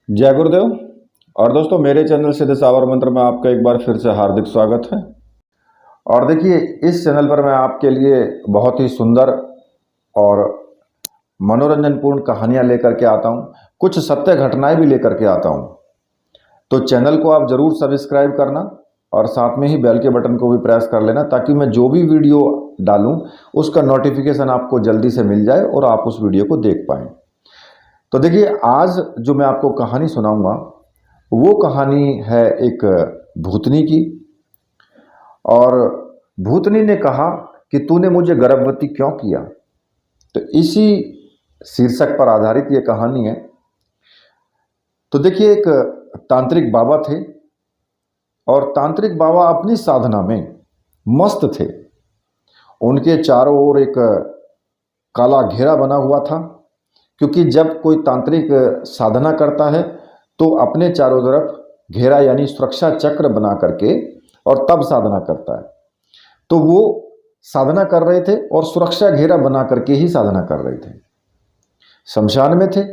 जय गुरुदेव। और दोस्तों, मेरे चैनल सिद्ध सावर मंत्र में आपका एक बार फिर से हार्दिक स्वागत है। और देखिए, इस चैनल पर मैं आपके लिए बहुत ही सुंदर और मनोरंजनपूर्ण कहानियां लेकर के आता हूं, कुछ सत्य घटनाएं भी लेकर के आता हूं। तो चैनल को आप जरूर सब्सक्राइब करना और साथ में ही बेल के बटन को भी प्रेस कर लेना, ताकि मैं जो भी वीडियो डालूं उसका नोटिफिकेशन आपको जल्दी से मिल जाए और आप उस वीडियो को देख पाएं। तो देखिए, आज जो मैं आपको कहानी सुनाऊंगा वो कहानी है एक भूतनी की। और भूतनी ने कहा कि तूने मुझे गर्भवती क्यों किया। तो इसी शीर्षक पर आधारित ये कहानी है। तो देखिए, एक तांत्रिक बाबा थे और तांत्रिक बाबा अपनी साधना में मस्त थे। उनके चारों ओर एक काला घेरा बना हुआ था, क्योंकि जब कोई तांत्रिक साधना करता है तो अपने चारों तरफ घेरा यानी सुरक्षा चक्र बना करके और तब साधना करता है। तो वो साधना कर रहे थे और सुरक्षा घेरा बना करके ही साधना कर रहे थे। शमशान में थे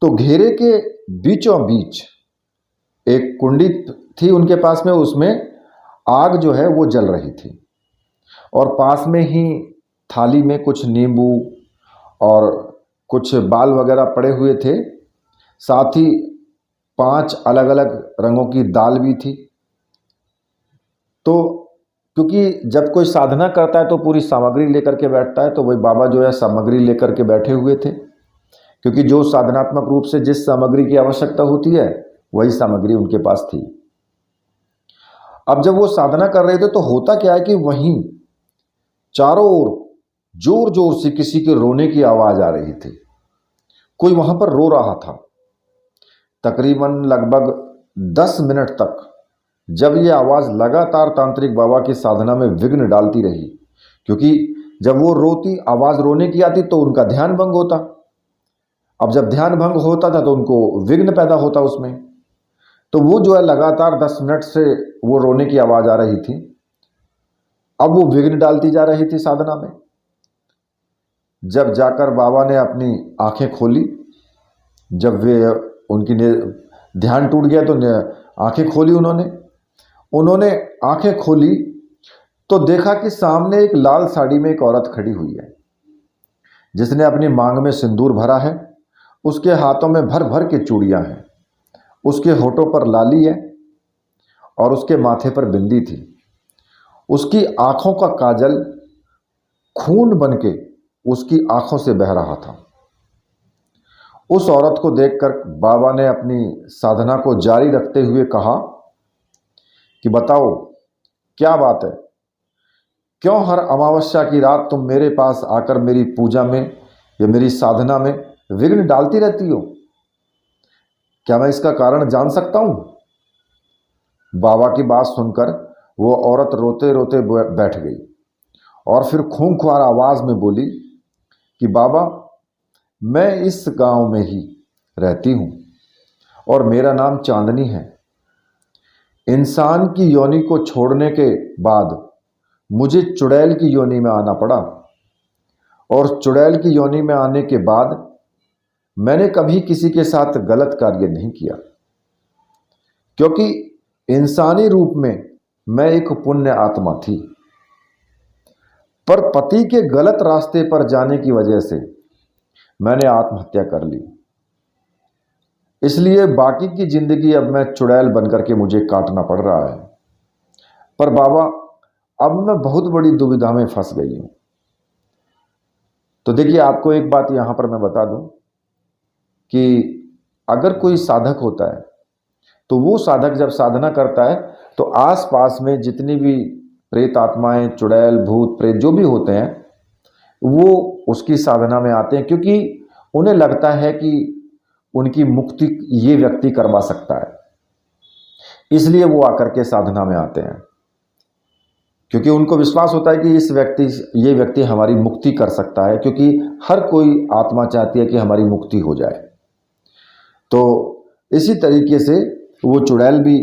तो घेरे के बीचों बीच एक कुंडी थी उनके पास में, उसमें आग जो है वो जल रही थी। और पास में ही थाली में कुछ नींबू और कुछ बाल वगैरह पड़े हुए थे। साथ ही 5 अलग अलग रंगों की दाल भी थी। तो क्योंकि जब कोई साधना करता है तो पूरी सामग्री लेकर के बैठता है, तो वही बाबा जो है सामग्री लेकर के बैठे हुए थे, क्योंकि जो साधनात्मक रूप से जिस सामग्री की आवश्यकता होती है वही सामग्री उनके पास थी। अब जब वो साधना कर रहे थे तो होता क्या है कि वहीं चारों ओर जोर जोर से किसी के रोने की आवाज आ रही थी। कोई वहां पर रो रहा था। तकरीबन लगभग 10 मिनट तक जब ये आवाज लगातार तांत्रिक बाबा की साधना में विघ्न डालती रही, क्योंकि जब वो रोती, आवाज रोने की आती तो उनका ध्यान भंग होता। अब जब ध्यान भंग होता था तो उनको विघ्न पैदा होता उसमें। तो वो जो है लगातार 10 मिनट से वो रोने की आवाज आ रही थी। अब वो विघ्न डालती जा रही थी साधना में। जब जाकर बाबा ने अपनी आंखें खोली, जब वे उनकी ध्यान टूट गया तो आंखें खोली उन्होंने आंखें खोली तो देखा कि सामने एक लाल साड़ी में एक औरत खड़ी हुई है, जिसने अपनी मांग में सिंदूर भरा है। उसके हाथों में भर भर के चूड़ियां हैं, उसके होठों पर लाली है और उसके माथे पर बिंदी थी। उसकी आंखों का काजल खून बनके उसकी आंखों से बह रहा था। उस औरत को देखकर बाबा ने अपनी साधना को जारी रखते हुए कहा कि बताओ क्या बात है, क्यों हर अमावस्या की रात तुम मेरे पास आकर मेरी पूजा में या मेरी साधना में विघ्न डालती रहती हो? क्या मैं इसका कारण जान सकता हूं? बाबा की बात सुनकर वो औरत रोते रोते बैठ गई और फिर खूंखार आवाज में बोली कि बाबा, मैं इस गांव में ही रहती हूं और मेरा नाम चांदनी है। इंसान की योनि को छोड़ने के बाद मुझे चुड़ैल की योनि में आना पड़ा, और चुड़ैल की योनि में आने के बाद मैंने कभी किसी के साथ गलत कार्य नहीं किया, क्योंकि इंसानी रूप में मैं एक पुण्य आत्मा थी। पर पति के गलत रास्ते पर जाने की वजह से मैंने आत्महत्या कर ली, इसलिए बाकी की जिंदगी अब मैं चुड़ैल बनकर के मुझे काटना पड़ रहा है। पर बाबा, अब मैं बहुत बड़ी दुविधा में फंस गई हूं। तो देखिए, आपको एक बात यहां पर मैं बता दूं कि अगर कोई साधक होता है तो वो साधक जब साधना करता है तो आसपास में जितनी भी प्रेत आत्माएं, चुड़ैल, भूत प्रेत जो भी होते हैं वो उसकी साधना में आते हैं, क्योंकि उन्हें लगता है कि उनकी मुक्ति ये व्यक्ति करवा सकता है। इसलिए वो आकर के साधना में आते हैं, क्योंकि उनको विश्वास होता है कि ये व्यक्ति हमारी मुक्ति कर सकता है, क्योंकि हर कोई आत्मा चाहती है कि हमारी मुक्ति हो जाए। तो इसी तरीके से वो चुड़ैल भी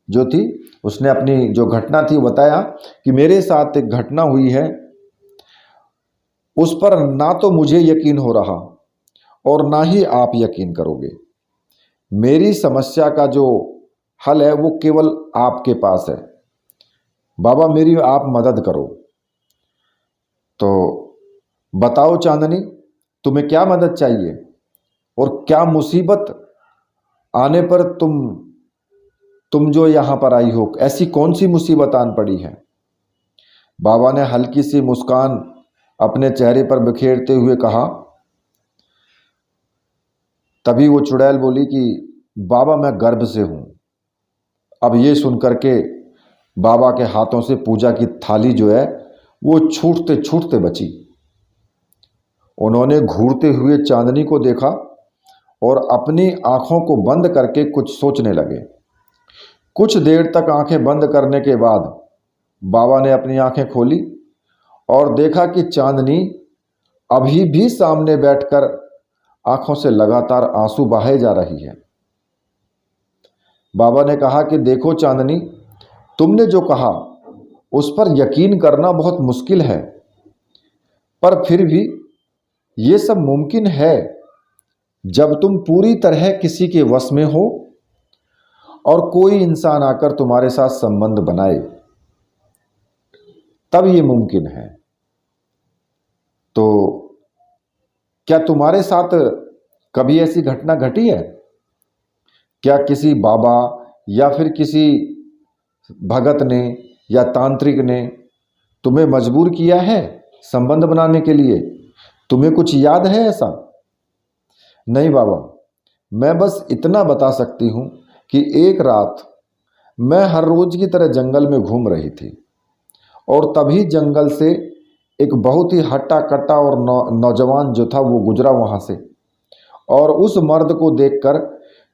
जो थी, उसने अपनी जो घटना थी बताया कि मेरे साथ एक घटना हुई है, उस पर ना तो मुझे यकीन हो रहा और ना ही आप यकीन करोगे। मेरी समस्या का जो हल है वो केवल आपके पास है। बाबा मेरी आप मदद करो। तो बताओ चांदनी, तुम्हें क्या मदद चाहिए और क्या मुसीबत आने पर तुम जो यहाँ पर आई हो, ऐसी कौन सी मुसीबत आन पड़ी है? बाबा ने हल्की सी मुस्कान अपने चेहरे पर बिखेरते हुए कहा। तभी वो चुड़ैल बोली कि बाबा मैं गर्भ से हूँ। अब ये सुनकर के बाबा के हाथों से पूजा की थाली जो है वो छूटते छूटते बची। उन्होंने घूरते हुए चांदनी को देखा और अपनी आंखों को बंद करके कुछ सोचने लगे। कुछ देर तक आंखें बंद करने के बाद बाबा ने अपनी आंखें खोली और देखा कि चांदनी अभी भी सामने बैठकर आंखों से लगातार आंसू बहाए जा रही है। बाबा ने कहा कि देखो चांदनी, तुमने जो कहा उस पर यकीन करना बहुत मुश्किल है, पर फिर भी ये सब मुमकिन है जब तुम पूरी तरह किसी के वश में हो और कोई इंसान आकर तुम्हारे साथ संबंध बनाए, तब ये मुमकिन है। तो क्या तुम्हारे साथ कभी ऐसी घटना घटी है? क्या किसी बाबा या फिर किसी भगत ने या तांत्रिक ने तुम्हें मजबूर किया है संबंध बनाने के लिए? तुम्हें कुछ याद है ऐसा? नहीं बाबा, मैं बस इतना बता सकती हूँ कि एक रात मैं हर रोज की तरह जंगल में घूम रही थी और तभी जंगल से एक बहुत ही हट्टा कट्टा और नौजवान जो था वो गुजरा वहाँ से, और उस मर्द को देखकर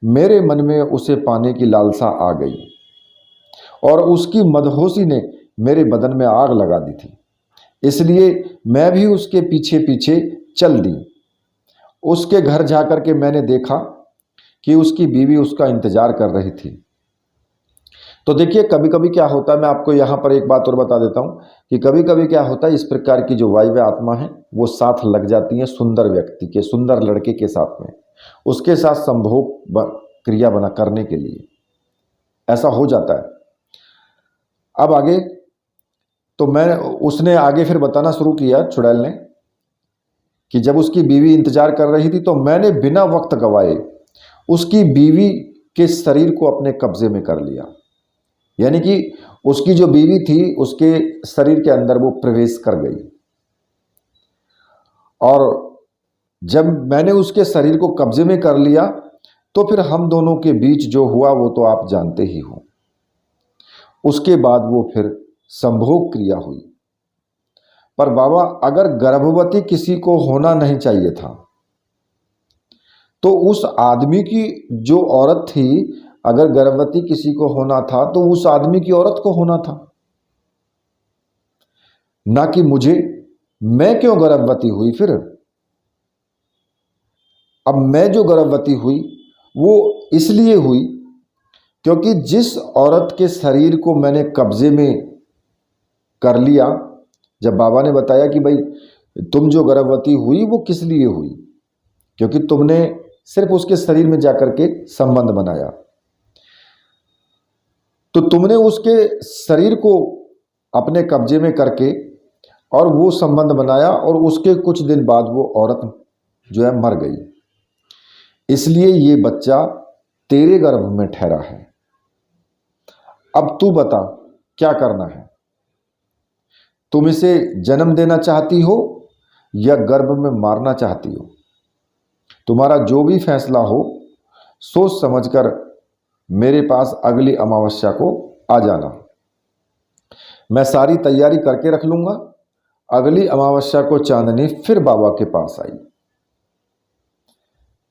मेरे मन में उसे पाने की लालसा आ गई और उसकी मदहोशी ने मेरे बदन में आग लगा दी थी। इसलिए मैं भी उसके पीछे पीछे चल दी। उसके घर जाकर के मैंने देखा कि उसकी बीवी उसका इंतजार कर रही थी। तो देखिए, कभी कभी क्या होता है, मैं आपको यहाँ पर एक बात और बता देता हूँ कि कभी कभी क्या होता है, इस प्रकार की जो वायव्य आत्मा है वो साथ लग जाती है सुंदर व्यक्ति के, सुंदर लड़के के साथ में, उसके साथ संभोग क्रिया बना करने के लिए। ऐसा हो जाता है। अब आगे उसने आगे फिर बताना शुरू किया चुड़ैल ने कि जब उसकी बीवी इंतजार कर रही थी तो मैंने बिना वक्त गवाए उसकी बीवी के शरीर को अपने कब्जे में कर लिया। यानी कि उसकी जो बीवी थी उसके शरीर के अंदर वो प्रवेश कर गई, और जब मैंने उसके शरीर को कब्जे में कर लिया तो फिर हम दोनों के बीच जो हुआ वो तो आप जानते ही हो। उसके बाद वो फिर संभोग क्रिया हुई। पर बाबा, अगर गर्भवती किसी को होना नहीं चाहिए था तो उस आदमी की जो औरत थी, अगर गर्भवती किसी को होना था तो उस आदमी की औरत को होना था, ना कि मुझे। मैं क्यों गर्भवती हुई फिर? अब मैं जो गर्भवती हुई वो इसलिए हुई क्योंकि जिस औरत के शरीर को मैंने कब्जे में कर लिया, जब बाबा ने बताया कि भाई तुम जो गर्भवती हुई वो किस लिए हुई, क्योंकि तुमने सिर्फ उसके शरीर में जाकर के संबंध बनाया, तो तुमने उसके शरीर को अपने कब्जे में करके और वो संबंध बनाया, और उसके कुछ दिन बाद वो औरत जो है मर गई। इसलिए ये बच्चा तेरे गर्भ में ठहरा है। अब तू बता क्या करना है? तुम इसे जन्म देना चाहती हो या गर्भ में मारना चाहती हो? तुम्हारा जो भी फैसला हो, सोच समझकर मेरे पास अगली अमावस्या को आ जाना। मैं सारी तैयारी करके रख लूँगा। अगली अमावस्या को चांदनी फिर बाबा के पास आई।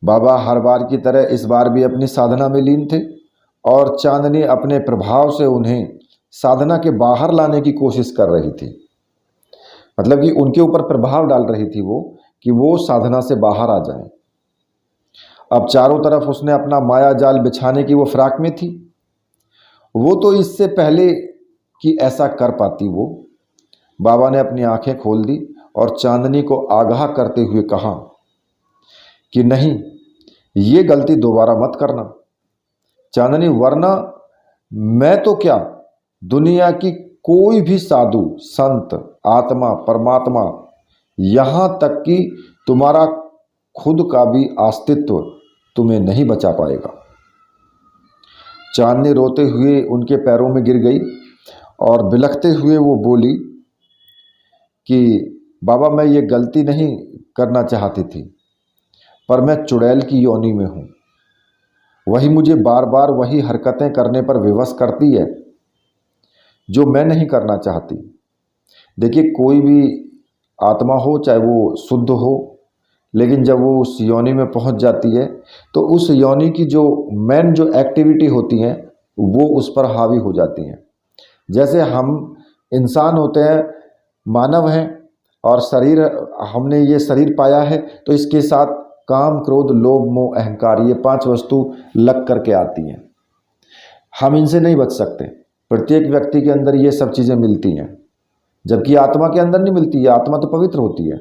बाबा हर बार की तरह इस बार भी अपनी साधना में लीन थे, और चांदनी अपने प्रभाव से उन्हें साधना के बाहर लाने की कोशिश कर रही थी। मतलब कि उनके ऊपर प्रभाव डाल रही थी वो, कि वो साधना से बाहर आ जाएं। अब चारों तरफ उसने अपना माया जाल बिछाने की वो फिराक में थी। वो तो इससे पहले कि ऐसा कर पाती वो, बाबा ने अपनी आंखें खोल दी और चांदनी को आगाह करते हुए कहा कि नहीं, ये गलती दोबारा मत करना चांदनी, वरना मैं तो क्या, दुनिया की कोई भी साधु संत आत्मा परमात्मा, यहाँ तक कि तुम्हारा खुद का भी अस्तित्व तुम्हें नहीं बचा पाएगा। चांदनी रोते हुए उनके पैरों में गिर गई और बिलखते हुए वो बोली कि बाबा, मैं ये गलती नहीं करना चाहती थी, पर मैं चुड़ैल की योनि में हूँ। वही मुझे बार बार वही हरकतें करने पर विवश करती है जो मैं नहीं करना चाहती। देखिए, कोई भी आत्मा हो, चाहे वो शुद्ध हो, लेकिन जब वो उस योनि में पहुंच जाती है तो उस योनि की जो मेन जो एक्टिविटी होती हैं वो उस पर हावी हो जाती हैं। जैसे हम इंसान होते हैं, मानव हैं, और शरीर, हमने ये शरीर पाया है तो इसके साथ काम क्रोध लोभ मोह अहंकार, ये 5 वस्तु लग करके आती हैं। हम इनसे नहीं बच सकते। प्रत्येक व्यक्ति के अंदर ये सब चीज़ें मिलती हैं, जबकि आत्मा के अंदर नहीं मिलती है। आत्मा तो पवित्र होती है।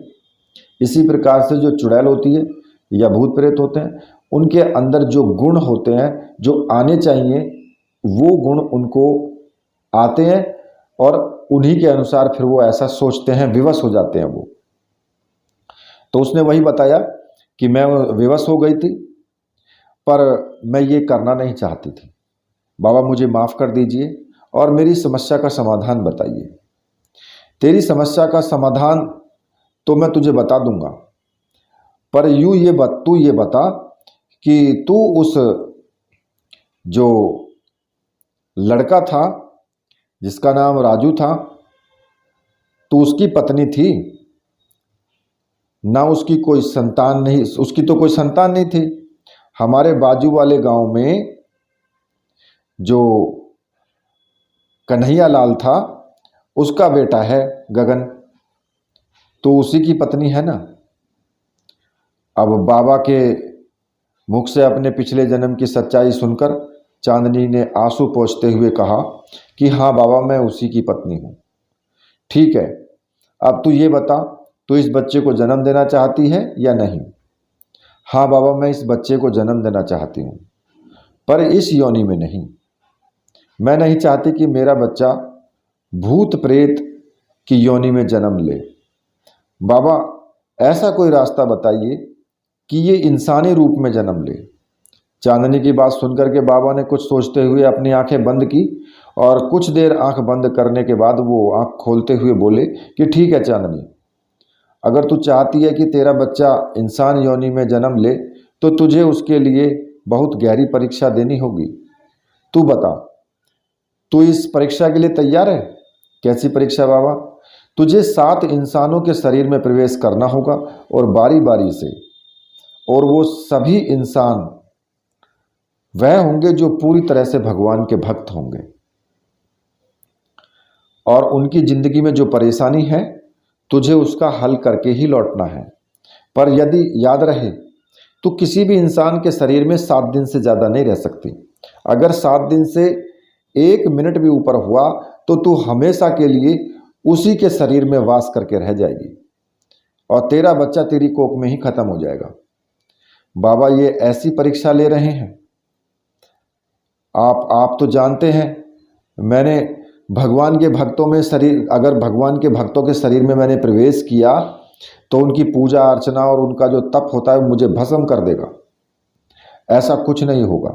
इसी प्रकार से जो चुड़ैल होती है या भूत प्रेत होते हैं, उनके अंदर जो गुण होते हैं जो आने चाहिए, वो गुण उनको आते हैं और उन्हीं के अनुसार फिर वो ऐसा सोचते हैं, विवश हो जाते हैं वो। तो उसने वही बताया कि मैं विवश हो गई थी, पर मैं ये करना नहीं चाहती थी। बाबा, मुझे माफ़ कर दीजिए और मेरी समस्या का समाधान बताइए। तेरी समस्या का समाधान तो मैं तुझे बता दूंगा, पर तू ये बता कि तू उस जो लड़का था जिसका नाम राजू था, तू उसकी पत्नी थी ना? उसकी कोई संतान नहीं, उसकी तो कोई संतान नहीं थी। हमारे बाजू वाले गांव में जो कन्हैया लाल था, उसका बेटा है गगन, तो उसी की पत्नी है ना। अब बाबा के मुख से अपने पिछले जन्म की सच्चाई सुनकर चांदनी ने आंसू पोंछते हुए कहा कि हाँ बाबा, मैं उसी की पत्नी हूँ। ठीक है, अब तू ये बता, तू इस बच्चे को जन्म देना चाहती है या नहीं? हाँ बाबा, मैं इस बच्चे को जन्म देना चाहती हूँ, पर इस योनि में नहीं। मैं नहीं चाहती कि मेरा बच्चा भूत प्रेत की योनि में जन्म ले। बाबा, ऐसा कोई रास्ता बताइए कि ये इंसानी रूप में जन्म ले। चांदनी की बात सुनकर के बाबा ने कुछ सोचते हुए अपनी आंखें बंद की और कुछ देर आंख बंद करने के बाद वो आंख खोलते हुए बोले कि ठीक है चांदनी, अगर तू चाहती है कि तेरा बच्चा इंसान योनि में जन्म ले तो तुझे उसके लिए बहुत गहरी परीक्षा देनी होगी। तू बता, तू इस परीक्षा के लिए तैयार है? कैसी परीक्षा बाबा? तुझे 7 इंसानों के शरीर में प्रवेश करना होगा और बारी बारी से, और वो सभी इंसान वह होंगे जो पूरी तरह से भगवान के भक्त होंगे, और उनकी जिंदगी में जो परेशानी है तुझे उसका हल करके ही लौटना है। पर यदि याद रहे, तू किसी भी इंसान के शरीर में 7 दिन से ज़्यादा नहीं रह सकती। अगर 7 दिन से 1 मिनट भी ऊपर हुआ तो तू हमेशा के लिए उसी के शरीर में वास करके रह जाएगी और तेरा बच्चा तेरी कोख में ही खत्म हो जाएगा। बाबा ये ऐसी परीक्षा ले रहे हैं। आप तो जानते हैं, मैंने भगवान के भक्तों में अगर भगवान के भक्तों के शरीर में मैंने प्रवेश किया तो उनकी पूजा अर्चना और उनका जो तप होता है मुझे भस्म कर देगा। ऐसा कुछ नहीं होगा।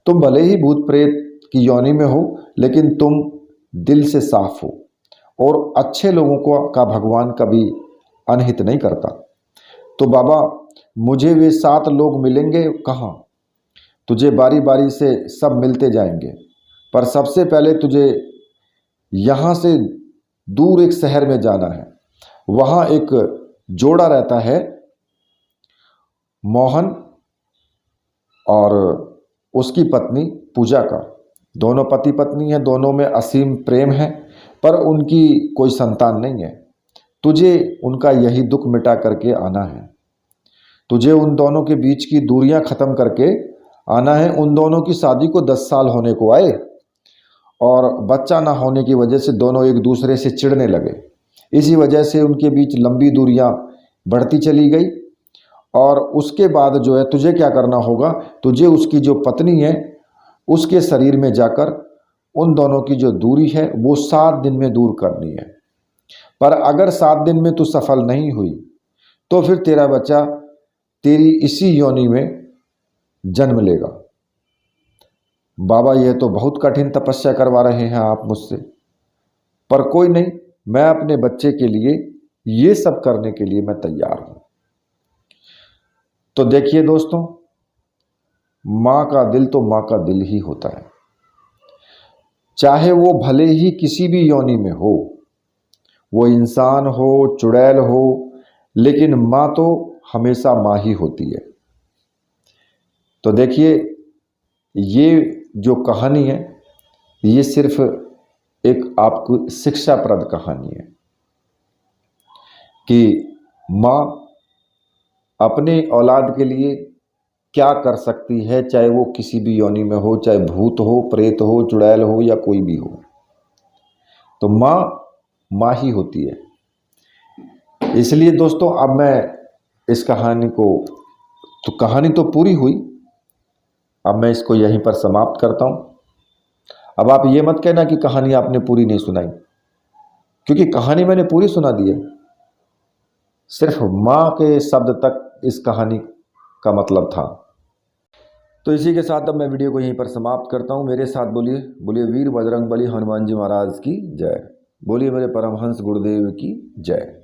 तुम भले ही भूत प्रेत की योनि में हो, लेकिन तुम दिल से साफ हो और अच्छे लोगों का भगवान कभी अनहित नहीं करता। तो बाबा, मुझे वे 7 लोग मिलेंगे कहाँ? तुझे बारी बारी से सब मिलते जाएंगे, पर सबसे पहले तुझे यहाँ से दूर एक शहर में जाना है। वहाँ एक जोड़ा रहता है, मोहन और उसकी पत्नी पूजा का। दोनों पति पत्नी हैं, दोनों में असीम प्रेम है, पर उनकी कोई संतान नहीं है। तुझे उनका यही दुख मिटा करके आना है। तुझे उन दोनों के बीच की दूरियां खत्म करके आना है। उन दोनों की शादी को 10 साल होने को आए और बच्चा ना होने की वजह से दोनों एक दूसरे से चिढ़ने लगे। इसी वजह से उनके बीच लंबी दूरियां बढ़ती चली गई और उसके बाद जो है तुझे क्या करना होगा, तुझे उसकी जो पत्नी है उसके शरीर में जाकर उन दोनों की जो दूरी है वो 7 दिन में दूर करनी है। पर अगर 7 दिन में तू सफल नहीं हुई तो फिर तेरा बच्चा तेरी इसी योनि में जन्म लेगा। बाबा ये तो बहुत कठिन तपस्या करवा रहे हैं आप मुझसे, पर कोई नहीं, मैं अपने बच्चे के लिए ये सब करने के लिए मैं तैयार हूं। तो देखिए दोस्तों, मां का दिल तो मां का दिल ही होता है, चाहे वो भले ही किसी भी योनि में हो, वो इंसान हो, चुड़ैल हो, लेकिन मां तो हमेशा मां ही होती है। तो देखिए, ये जो कहानी है ये सिर्फ एक आपको शिक्षाप्रद कहानी है कि मां अपने औलाद के लिए क्या कर सकती है, चाहे वो किसी भी योनि में हो, चाहे भूत हो, प्रेत हो, चुड़ैल हो या कोई भी हो। तो मां मां ही होती है। इसलिए दोस्तों, अब मैं इस कहानी को, तो कहानी तो पूरी हुई, अब मैं इसको यहीं पर समाप्त करता हूं। अब आप ये मत कहना कि कहानी आपने पूरी नहीं सुनाई, क्योंकि कहानी मैंने पूरी सुना दी है। सिर्फ मां के शब्द तक इस कहानी का मतलब था। तो इसी के साथ अब मैं वीडियो को यहीं पर समाप्त करता हूं। मेरे साथ बोलिए, बोलिए वीर बजरंगबली हनुमान जी महाराज की जय, बोलिए मेरे परमहंस गुरुदेव की जय।